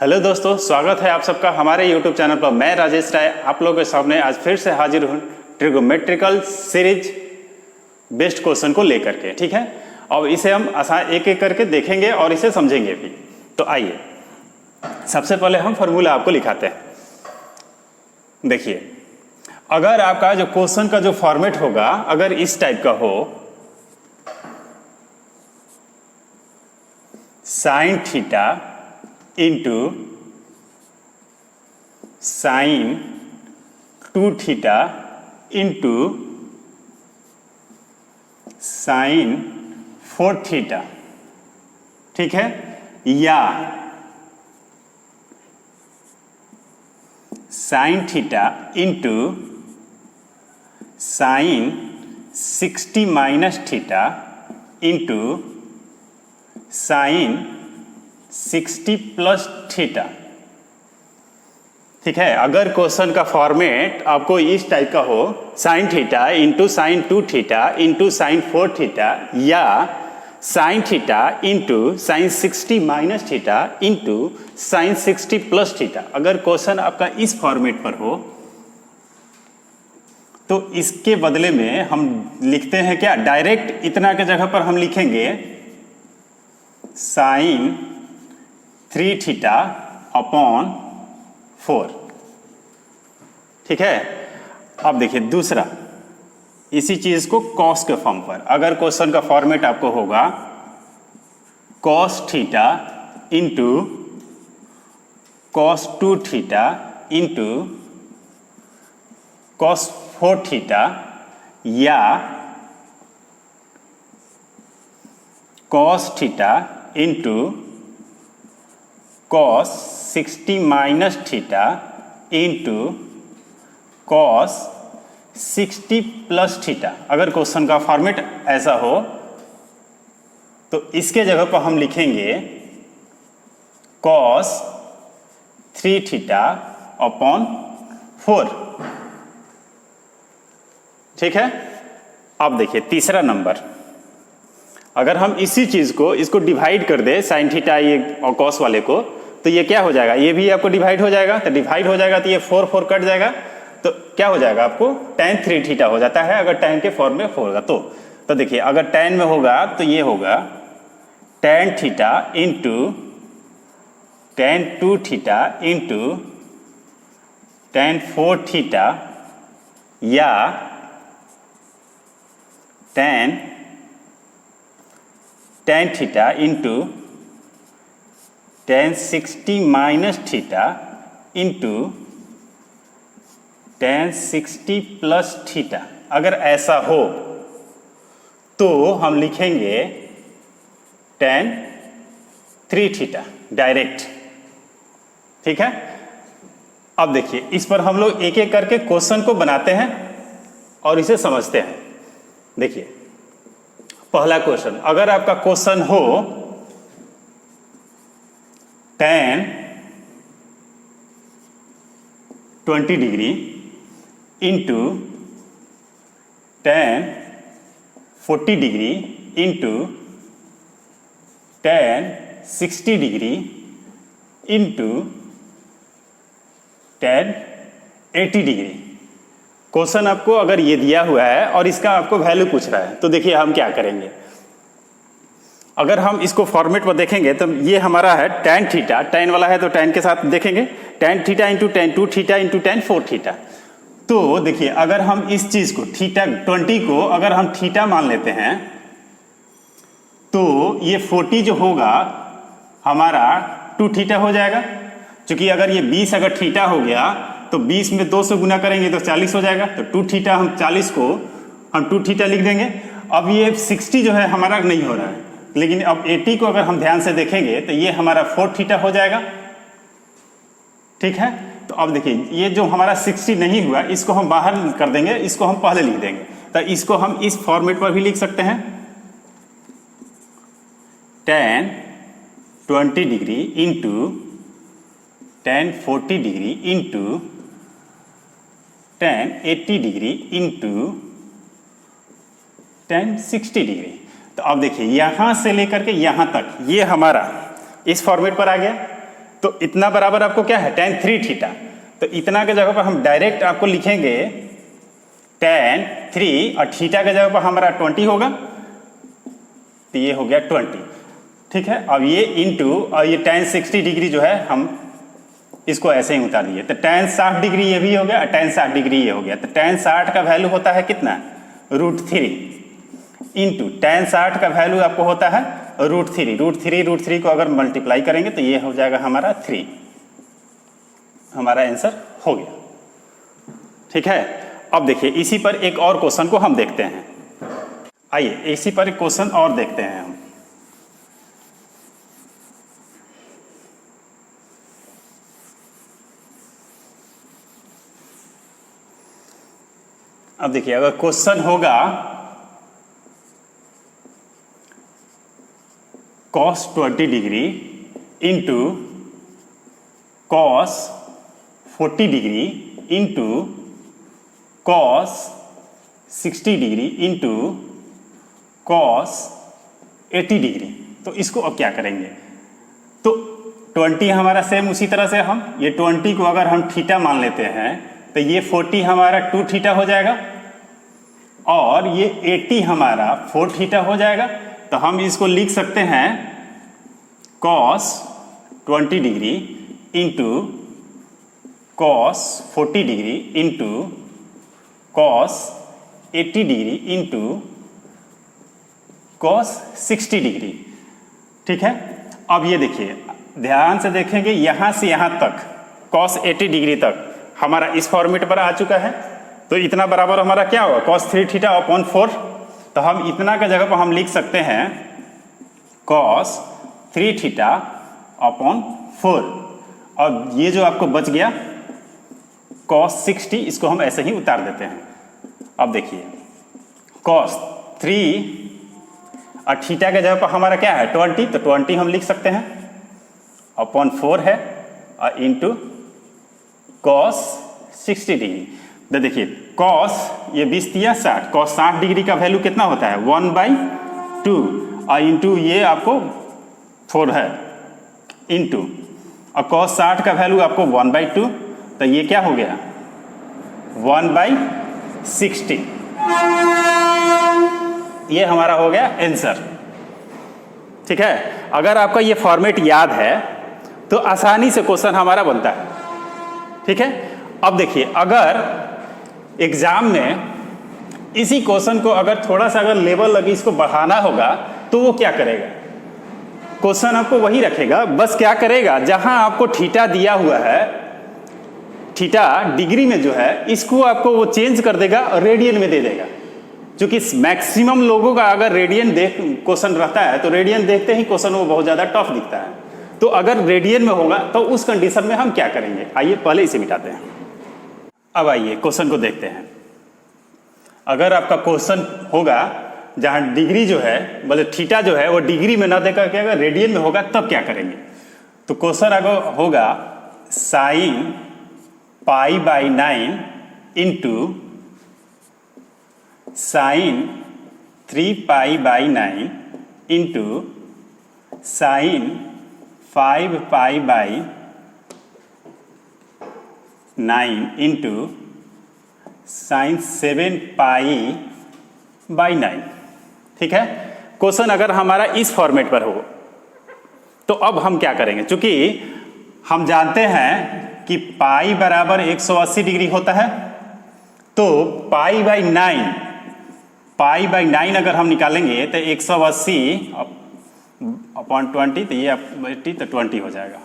Hello दोस्तों, स्वागत है आप सबका हमारे YouTube चैनल पर। मैं राजेश राय आप लोगों के सामने आज फिर से हाजिर हूँ ट्रिगोमेट्रिकल सीरीज बेस्ड क्वेश्चन को लेकर के। ठीक है, और इसे हम आसान एक एक करके देखेंगे और इसे समझेंगे भी। तो आइए सबसे पहले हम फॉर्मूला आपको लिखाते हैं। देखिए, अगर आपका जो क्वेश्चन का जो फॉर्मेट होगा अगर इस टाइप का हो, sine theta into sine 2 theta into sine 4 theta, ठीक है, या sine theta into sine 60 minus theta into sine 60 plus theta. ठीक है, अगर क्वेश्चन का फॉर्मेट आपको इस टाइप का हो, sine theta into sine 2 theta into sine 4 theta, या sine theta into sine 60 minus theta into sine 60 plus theta, अगर क्वेश्चन आपका इस फॉर्मेट पर हो तो इसके बदले में हम लिखते हैं क्या, डायरेक्ट इतना के जगह पर हम लिखेंगे साइन 3 थीटा अपॉन 4। ठीक है, अब देखिए दूसरा, इसी चीज को कॉस के फॉर्म पर, अगर क्वेश्चन का फॉर्मेट आपको होगा cos theta into cos 2 theta into cos 4 theta, या cos theta into cos 60 minus theta into cos 60 plus theta, अगर क्वेश्चन का फॉर्मेट ऐसा हो तो इसके जगह पर हम लिखेंगे कॉस 3 थीटा अपॉन 4। ठीक है, अब देखिए तीसरा नंबर, अगर हम इसी चीज को इसको डिवाइड कर दे, साइन थीटा ये और कॉस वाले को, तो ये क्या हो जाएगा, ये भी आपको डिवाइड हो जाएगा। तो डिवाइड हो जाएगा तो ये 4 4 कट जाएगा, तो क्या हो जाएगा आपको tan 3 थीटा हो जाता है, अगर tan के फॉर्म में होगा तो देखिए अगर tan में होगा तो ये होगा tan theta into tan 2 theta into tan 4 theta, या tan theta into tan 60 minus theta into tan 60 plus theta. अगर ऐसा हो तो हम लिखेंगे tan 3 थीटा डायरेक्ट। ठीक है, अब देखिए इस पर हम लोग एक एक करके क्वेश्चन को बनाते हैं और इसे समझते हैं। देखिए पहला क्वेश्चन, अगर आपका क्वेश्चन हो tan 20 degree into tan 40 degree into tan 60 degree into tan 80 degree. Question आपको अगर ये दिया हुआ है और इसका आपको वैल्यू पूछ रहा है, तो देखिए हम क्या करेंगे। अगर हम इसको फॉर्मेट पर देखेंगे तो ये हमारा है tan थीटा, tan वाला है तो tan के साथ देखेंगे, tan theta into tan 2 theta into tan 4 theta. तो देखिए अगर हम इस चीज को थीटा 20 को अगर हम थीटा मान लेते हैं तो ये 40 जो होगा हमारा 2 थीटा हो जाएगा, क्योंकि अगर ये 20 अगर थीटा हो गया तो 20 में 2 से गुना करेंगे तो 40 हो जाएगा, तो 2 थीटा हम 40 को हम 2 थीटा लिख देंगे। अब ये 60 जो है हमारा नहीं हो रहा है, लेकिन अब 80 को अगर हम ध्यान से देखेंगे तो ये हमारा 4 थीटा हो जाएगा। ठीक है, तो अब देखिए ये जो हमारा 60 नहीं हुआ इसको हम बाहर कर देंगे, इसको हम पहले लिख देंगे, तो इसको हम इस फॉर्मेट पर भी लिख सकते हैं tan 20 degree into tan 40 degree into tan 80 degree into tan 60 degree. तो अब देखिए यहां से लेकर के यहां तक ये हमारा इस फॉर्मेट पर आ गया। तो तो इतना बराबर आपको क्या है tan 3 थीटा। तो इतना के जगह पर हम डायरेक्ट आपको लिखेंगे tan 3 और थीटा के जगह पर हमारा 20 होगा, तो ये हो गया 20। ठीक है, अब ये इंटू और ये tan 60 डिग्री जो है हम इसको ऐसे ही उतार दिए, तो tan 60 डिग्री ये भी हो गया और tan 60 डिग्री ये हो गया। तो tan 60 का वैल्यू होता है कितना, √3 इंटू tan 60 का वैल्यू आपको होता है √3। √3 को अगर मल्टीप्लाई करेंगे तो ये हो जाएगा हमारा 3। हमारा आंसर हो गया। ठीक है, अब देखिए इसी पर एक और क्वेश्चन को हम देखते हैं। आइए इसी पर एक क्वेश्चन और देखते हैं हम। अब देखिए अगर क्वेश्चन होगा cos 20 degree into cos 40 degree into cos 60 degree into cos 80 degree, तो इसको अब क्या करेंगे। तो 20 हमारा सेम उसी तरह से हम ये 20 को अगर हम थीटा मान लेते हैं तो ये 40 हमारा 2 थीटा हो जाएगा और ये 80 हमारा 4 थीटा हो जाएगा। तो हम इसको लिख सकते हैं cos 20 degree into cos 40 degree into cos 80 degree into cos 60 degree. ठीक है, अब ये देखिए ध्यान से देखेंगे यहाँ से यहाँ तक cos 80 डिग्री तक हमारा इस फॉर्मेट पर आ चुका है। तो इतना बराबर हमारा क्या होगा cos 3 थीटा अपॉन 4। तो हम इतना का जगह पर हम लिख सकते हैं cos 3 थीटा अपॉन 4। और ये जो आपको बच गया cos 60, इसको हम ऐसे ही उतार देते हैं। अब देखिए cos 3 और थीटा के जगह पर हमारा क्या है 20, तो 20 हम लिख सकते हैं अपॉन 4 है और इंटू cos 60 डिग्री। तो देखिए cos ये 20 दिया 60, cos 60 डिग्री का वैल्यू कितना होता है 1/2 और इंटू ये आपको 4 है इंटू और cos 60 का वैल्यू आपको 1/2, तो ये क्या हो गया 1/60। ये हमारा हो गया आंसर। ठीक है, अगर आपका ये फॉर्मेट याद है तो आसानी से क्वेश्चन हमारा बनता है। ठीक है, अब देखिए अगर एग्जाम में इसी क्वेश्चन को अगर थोड़ा सा अगर लेवल लगी इसको बढ़ाना होगा तो वो क्या करेगा, क्वेश्चन आपको वही रखेगा, बस क्या करेगा जहां आपको थीटा दिया हुआ है, थीटा डिग्री में जो है इसको आपको वो चेंज कर देगा और रेडियन में दे देगा। क्योंकि मैक्सिमम लोगों का अगर रेडियन देख क्वेश्चन रहता है तो रेडियन देखते ही क्वेश्चन वो बहुत ज़्यादा टफ दिखता है। तो अगर रेडियन में होगा तो उस कंडीशन में हम क्या करेंगे, आइए पहले इसे मिटाते हैं। अब आइए क्वेश्चन को देखते हैं। अगर आपका क्वेश्चन होगा जहां डिग्री जो है मतलब थीटा जो है वो डिग्री में ना देकर के अगर रेडियन में होगा तब क्या करेंगे, तो क्वेश्चन अगर होगा sin π/9 into sin 3π/9 into sin 5π/9 into sin 7π/9। ठीक है, क्वेश्चन अगर हमारा इस फॉर्मेट पर हो तो अब हम क्या करेंगे, चूंकि हम जानते हैं कि पाई बराबर 180 डिग्री होता है, तो पाई/9 अगर हम निकालेंगे तो 180 अपॉन 20, तो ये 80 तो 20 हो जाएगा।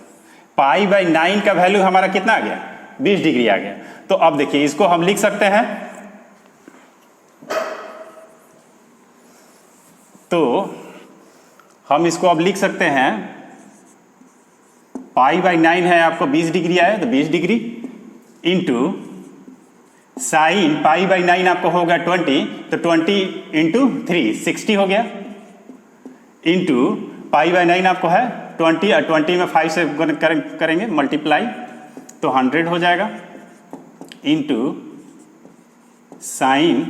पाई/9 का वैल्यू हमारा कितना आ गया 20 डिग्री आ गया। तो अब देखिए इसको हम लिख सकते हैं, तो हम इसको अब लिख सकते हैं पाई/9 है आपको 20 डिग्री आया तो 20 डिग्री इंटू साइन पाई/9 आपको होगा 20, तो 20 इंटू 3 60 हो गया इंटू पाई/9 आपको है 20 और 20 में 5 से करेंगे मल्टीप्लाई तो 100 हो जाएगा इंटू साइन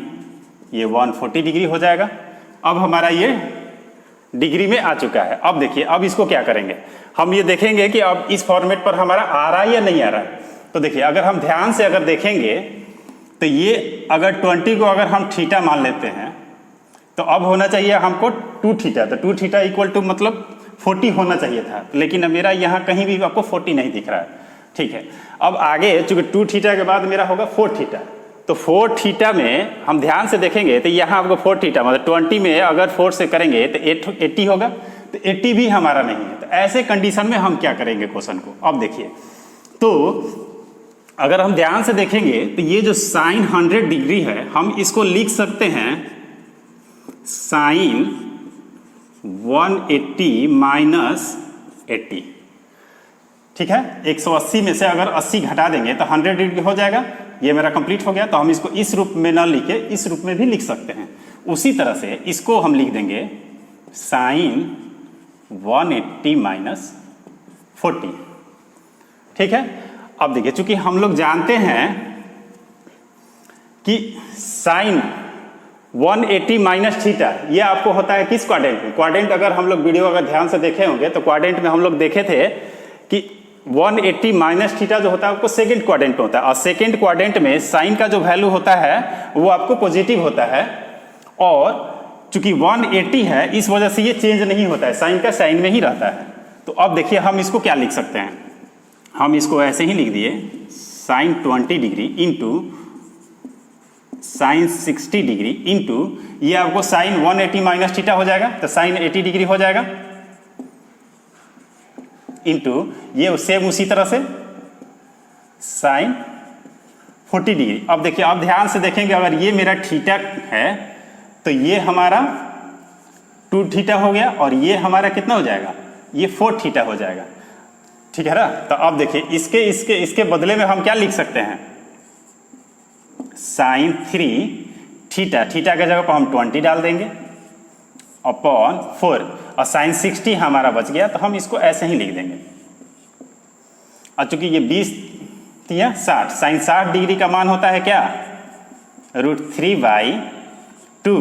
ये 140 डिग्री हो जाएगा। अब हमारा ये डिग्री में आ चुका है। अब देखिए, अब इसको क्या करेंगे, हम ये देखेंगे कि अब इस फॉर्मेट पर हमारा आ रहा है या नहीं आ रहा है। तो देखिए, अगर हम ध्यान से अगर देखेंगे तो ये अगर 20 को अगर हम थीटा मान लेते हैं तो अब होना चाहिए हमको 2 थीटा। तो 2 थीटा इक्वल टू मतलब 40 होना चाहिए था, लेकिन अब मेरा यहाँ कहीं भी आपको 40 नहीं दिख रहा है। ठीक है, अब आगे चूंकि 2 थीटा के बाद मेरा होगा 4 थीटा, तो 4 थीटा में हम ध्यान से देखेंगे तो यहाँ आपको 4 थीटा मतलब 20 में अगर 4 से करेंगे तो 80 होगा, तो 80 भी हमारा नहीं है। तो ऐसे कंडीशन में हम क्या करेंगे क्वेश्चन को, अब देखिए, तो अगर हम ध्यान से देखेंगे तो ये जो साइन 100 डिग्री है हम इसको लिख सकते हैं साइन 180 माइनस 80। ठीक है, 180 में से अगर 80 घटा देंगे तो 100 डिग्री हो जाएगा। ये मेरा कंप्लीट हो गया। तो हम इसको इस रूप में ना लिखे इस रूप में भी लिख सकते हैं। उसी तरह से इसको हम लिख देंगे साइन 180 माइनस 40। ठीक है, अब देखिए, चूंकि हम लोग जानते हैं कि साइन 180 माइनस थीटा ये आपको होता है किस क्वाड्रेंट में। क्वाड्रेंट अगर हम लोग वीडियो अगर ध्यान से देखे होंगे तो क्वाड्रेंट में हम लोग देखे थे कि 180 माइनस थीटा जो होता है आपको सेकंड क्वाड्रेंट में होता है, और सेकंड क्वाड्रेंट में साइन का जो वैल्यू होता है वो आपको पॉजिटिव होता है। और चूंकि 180 है इस वजह से ये चेंज नहीं होता है, साइन का साइन में ही रहता है। तो अब देखिए, हम इसको क्या लिख सकते हैं, हम इसको ऐसे ही लिख दिए sine 20 degree into sine 60 degree into ये आपको साइन 180 माइनस थीटा हो जाएगा, तो साइन 80 डिग्री हो जाएगा, इंटू ये सेम उसी तरह से साइन 40 डिग्री। अब देखिए, अब ध्यान से देखेंगे, अगर ये मेरा थीटा है तो ये हमारा 2 थीटा हो गया और ये हमारा कितना हो जाएगा, ये 4 थीटा हो जाएगा। ठीक है ना। तो अब देखिए, इसके बदले में हम क्या लिख सकते हैं, साइन 3 थीटा, थीटा के जगह पर हम 20 डाल देंगे अपॉन 4, और साइन 60 हमारा बच गया, तो हम इसको ऐसे ही लिख देंगे। और चूंकि ये 20 या 60, साइन 60 डिग्री का मान होता है क्या, √3/2,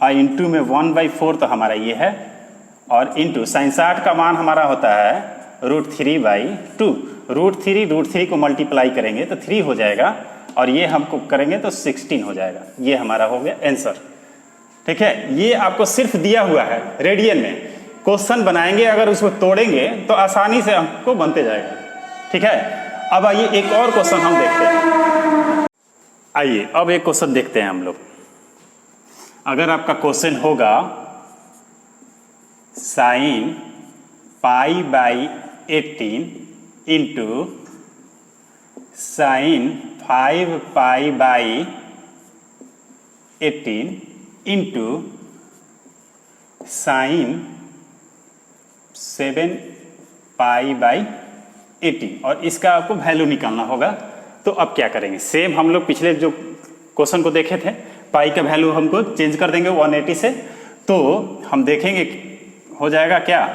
और इंटू में 1/4 तो हमारा ये है, और इंटू साइन 60 का मान हमारा होता है √3/2। √3 को मल्टीप्लाई करेंगे तो 3 हो जाएगा, और ये हमको करेंगे तो 16 हो जाएगा। ये हमारा हो गया आंसर। ठीक है, ये आपको सिर्फ दिया हुआ है रेडियन में। क्वेश्चन बनाएंगे अगर उसको तोड़ेंगे तो आसानी से हमको बनते जाएगा। ठीक है, अब आइए एक और क्वेश्चन हम देखते हैं। आइए अब एक क्वेश्चन देखते हैं हम लोग। अगर आपका क्वेश्चन होगा sine π/18 into sine 5π/18 into sine 7π/18, और इसका आपको वैल्यू निकालना होगा। तो अब क्या करेंगे, सेम हम लोग पिछले जो क्वेश्चन को देखे थे, पाई का वैल्यू हमको चेंज कर देंगे 180 से। तो हम देखेंगे हो जाएगा क्या,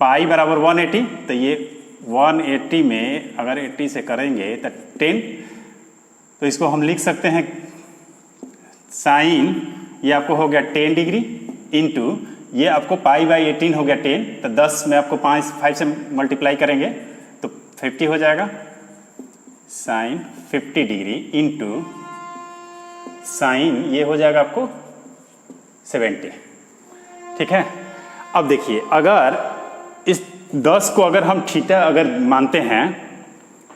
पाई बराबर 180, तो ये 180 में अगर 80 से करेंगे तो 10, तो इसको हम लिख सकते हैं साइन, ये आपको हो गया 10 डिग्री इंटू ये आपको π/18 हो गया 10, तो 10 में आपको 5 से मल्टीप्लाई करेंगे तो 50 हो जाएगा, साइन 50 डिग्री इंटू साइन ये हो जाएगा आपको 70। ठीक है, अब देखिए, अगर इस 10 को अगर हम थीटा अगर मानते हैं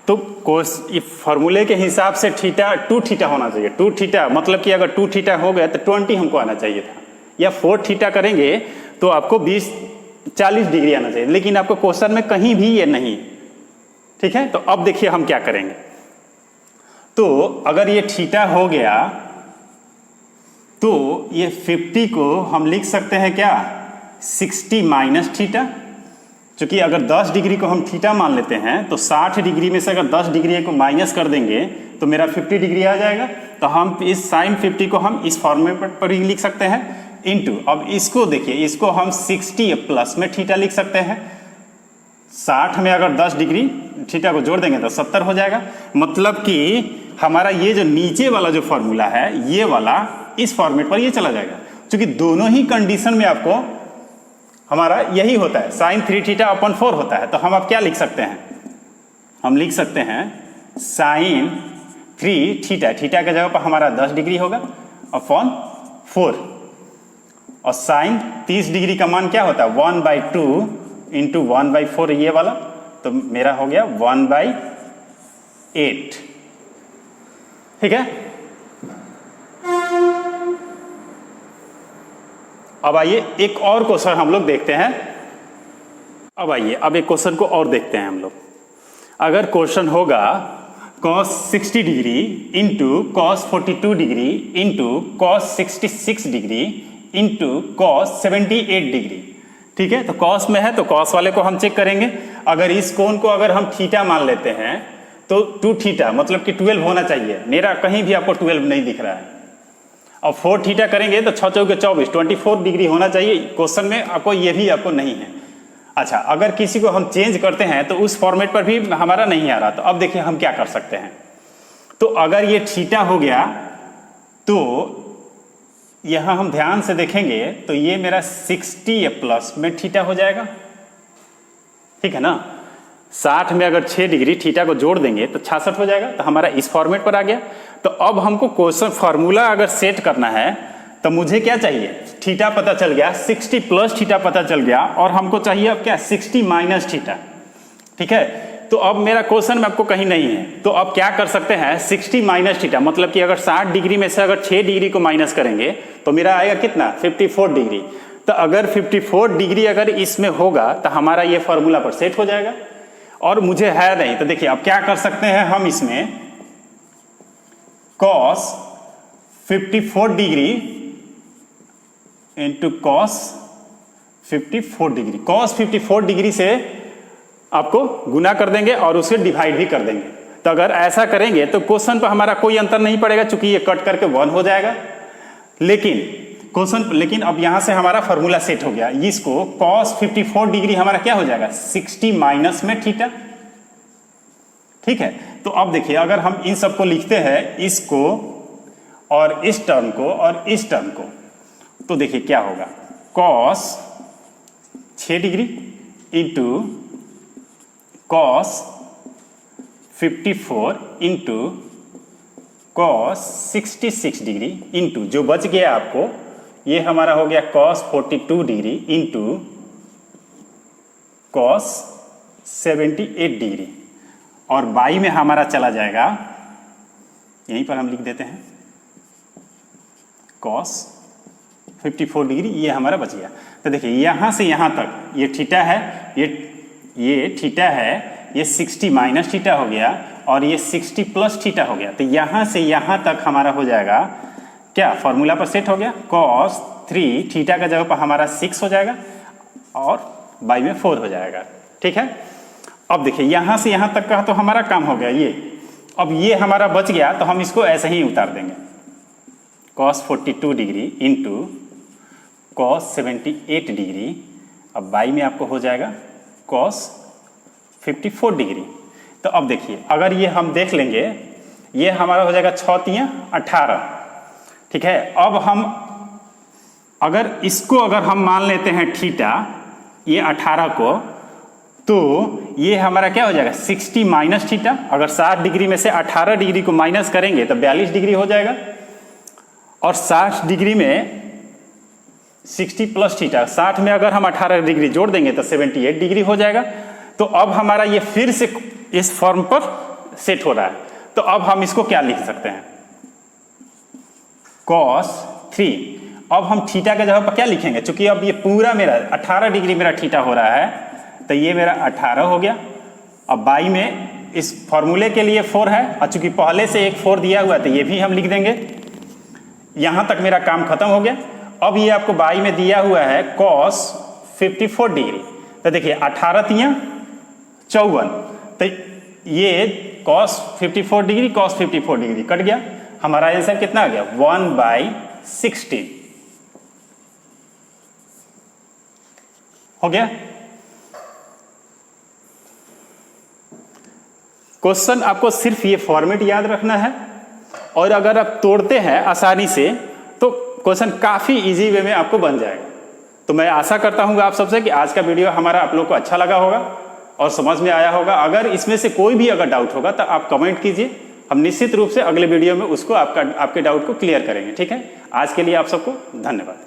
तो कोस ये फॉर्मूले के हिसाब से थीटा 2 थीटा होना चाहिए। 2 थीटा मतलब कि अगर 2 थीटा हो गया तो 20 हमको आना चाहिए था, या 4 थीटा करेंगे तो आपको 40 डिग्री आना चाहिए, लेकिन आपको क्वेश्चन में कहीं भी ये नहीं। ठीक है, तो अब देखिए हम क्या करेंगे। तो अगर ये थीटा हो गया तो ये 50 को हम लिख सकते हैं क्या, 60 माइनस थीटा। चूंकि अगर 10 डिग्री को हम थीटा मान लेते हैं तो 60 डिग्री में से अगर 10 डिग्री को माइनस कर देंगे तो मेरा 50 डिग्री आ जाएगा। तो हम इस साइन 50 को हम इस फॉर्मेट पर ही लिख सकते हैं, इंटू अब इसको देखिए, इसको हम 60 प्लस में थीटा लिख सकते हैं। 60 में अगर 10 डिग्री थीटा को जोड़ देंगे तो 70 हो जाएगा। मतलब कि हमारा ये जो नीचे वाला जो फॉर्मूला है ये वाला इस फॉर्मेट पर ये चला जाएगा। क्योंकि दोनों ही कंडीशन में आपको हमारा यही होता है, साइन 3 थीटा अपॉन 4 होता है। तो हम अब क्या लिख सकते हैं, हम लिख सकते हैं साइन 3 थीटा, थीटा के जगह पर हमारा 10 डिग्री होगा अपॉन 4, और साइन 30 डिग्री का मान क्या होता है 1/2 इंटू 1/4 ये वाला, तो मेरा हो गया 1/8। ठीक है, अब आइए एक और क्वेश्चन हम लोग देखते हैं। अब आइए अब एक क्वेश्चन को और देखते हैं हम लोग। अगर क्वेश्चन होगा cos 60 degree into cos 42 degree into cos 66 degree into cos 78 degree. ठीक है, तो cos में है तो cos वाले को हम चेक करेंगे। अगर इस कोण को अगर हम थीटा मान लेते हैं तो 2 थीटा मतलब कि 12 होना चाहिए। मेरा कहीं भी आपको 12 नहीं दिख रहा है। और 4 थीटा करेंगे तो 6 चौके 24, 24 डिग्री होना चाहिए। क्वेश्चन में आपको ये भी आपको नहीं है। अच्छा, अगर किसी को हम चेंज करते हैं तो उस फॉर्मेट पर भी हमारा नहीं आ रहा, तो अब देखिए हम क्या कर सकते हैं। तो अगर ये थीटा हो गया तो यहां हम ध्यान से देखेंगे तो ये मेरा 60 प्लस में थीटा हो जाएगा। ठीक है ना, 60 में अगर 6 डिग्री थीटा को जोड़ देंगे तो 66 हो जाएगा। तो हमारा इस फॉर्मेट पर आ गया। तो अब हमको क्वेश्चन फार्मूला अगर सेट करना है तो मुझे क्या चाहिए, थीटा पता चल गया, 60 प्लस थीटा पता चल गया, और हमको चाहिए अब क्या 60 माइनस थीटा। ठीक है, तो अब मेरा क्वेश्चन में आपको कहीं नहीं है, तो अब क्या कर सकते हैं 60 माइनस थीटा, मतलब कि अगर 60 डिग्री में से अगर 6 डिग्री को माइनस करेंगे तो मेरा आएगा कितना 54 डिग्री। तो अगर 54 डिग्री अगर इसमें होगा तो हमारा ये फॉर्मूला पर सेट हो जाएगा। और मुझे है नहीं, तो देखिए अब क्या कर सकते हैं हम इसमें cos 54 degree into cos 54 degree, cos 54 degree से आपको गुना कर देंगे और उसे डिवाइड भी कर देंगे। तो अगर ऐसा करेंगे तो क्वेश्चन पर हमारा कोई अंतर नहीं पड़ेगा, चूंकि ये कट करके 1 हो जाएगा। लेकिन अब यहां से हमारा फॉर्मूला सेट हो गया। इसको cos 54 डिग्री हमारा क्या हो जाएगा 60 माइनस में थीटा। ठीक है, तो अब देखिए अगर हम इन सबको लिखते हैं, इसको और इस टर्म को और इस टर्म को, तो देखिए क्या होगा cos 6 degree into cos 54 into cos 66 degree into जो बच गया आपको ये हमारा हो गया cos 42 degree into cos 78 degree, और बाई में हमारा चला जाएगा, यहीं पर हम लिख देते हैं cos 54 डिग्री, ये हमारा बच गया। तो देखिए यहां से यहां तक ये थीटा है, ये थीटा है, ये 60 माइनस थीटा हो गया और ये 60 प्लस थीटा हो गया। तो यहां से यहां तक हमारा हो जाएगा क्या, फॉर्मूला पर सेट हो गया, cos 3 थीटा का जगह पर हमारा 6 हो जाएगा और बाई में 4 हो जाएगा। ठीक है, अब देखिए यहां से यहां तक का तो हमारा काम हो गया ये। अब ये हमारा बच गया तो हम इसको ऐसे ही उतार देंगे, cos 42 degree into cos 78 degree, अब बाई में आपको हो जाएगा cos 54 डिग्री। तो अब देखिए अगर ये हम देख लेंगे, ये हमारा हो जाएगा 6 तियां 18। ठीक है, अब हम अगर इसको अगर हम मान लेते हैं थीटा, ये 18 को, तो ये हमारा क्या हो जाएगा 60 माइनस थीटा। अगर 60 डिग्री में से 18 डिग्री को माइनस करेंगे तो 42 डिग्री हो जाएगा, और 60 डिग्री में 60 प्लस थीटा, 60 में अगर हम 18 डिग्री जोड़ देंगे तो 78 डिग्री हो जाएगा। तो अब हमारा ये फिर से इस फॉर्म पर सेट हो रहा है। तो अब हम इसको क्या लिख सकते हैं, cos 3, अब हम थीटा के जगह पर क्या लिखेंगे, चूंकि अब ये पूरा मेरा 18 डिग्री मेरा थीटा हो रहा है, तो ये मेरा 18 हो गया। अब बाई में इस फॉर्मूले के लिए 4 है, और चूंकि पहले से एक 4 दिया हुआ है तो ये भी हम लिख देंगे। यहां तक मेरा काम खत्म हो गया। अब ये आपको बाई में दिया हुआ है cos 54 डिग्री, तो देखिए 18 तियां 54, तो ये cos 54 degree cos 54 degree cut गया, हमारा आंसर कितना आ गया 1/16 हो गया। क्वेश्चन आपको सिर्फ ये फॉर्मेट याद रखना है, और अगर आप तोड़ते हैं आसानी से तो क्वेश्चन काफी इजी वे में आपको बन जाएगा। तो मैं आशा करता हूँ आप सबसे कि आज का वीडियो हमारा आप लोग को अच्छा लगा होगा और समझ में आया होगा। अगर इसमें से कोई भी अगर डाउट होगा तो आप कमेंट कीजिए, हम निश्चित रूप से अगले वीडियो में उसको आपके डाउट को क्लियर करेंगे। ठीक है, आज के लिए आप सबको धन्यवाद।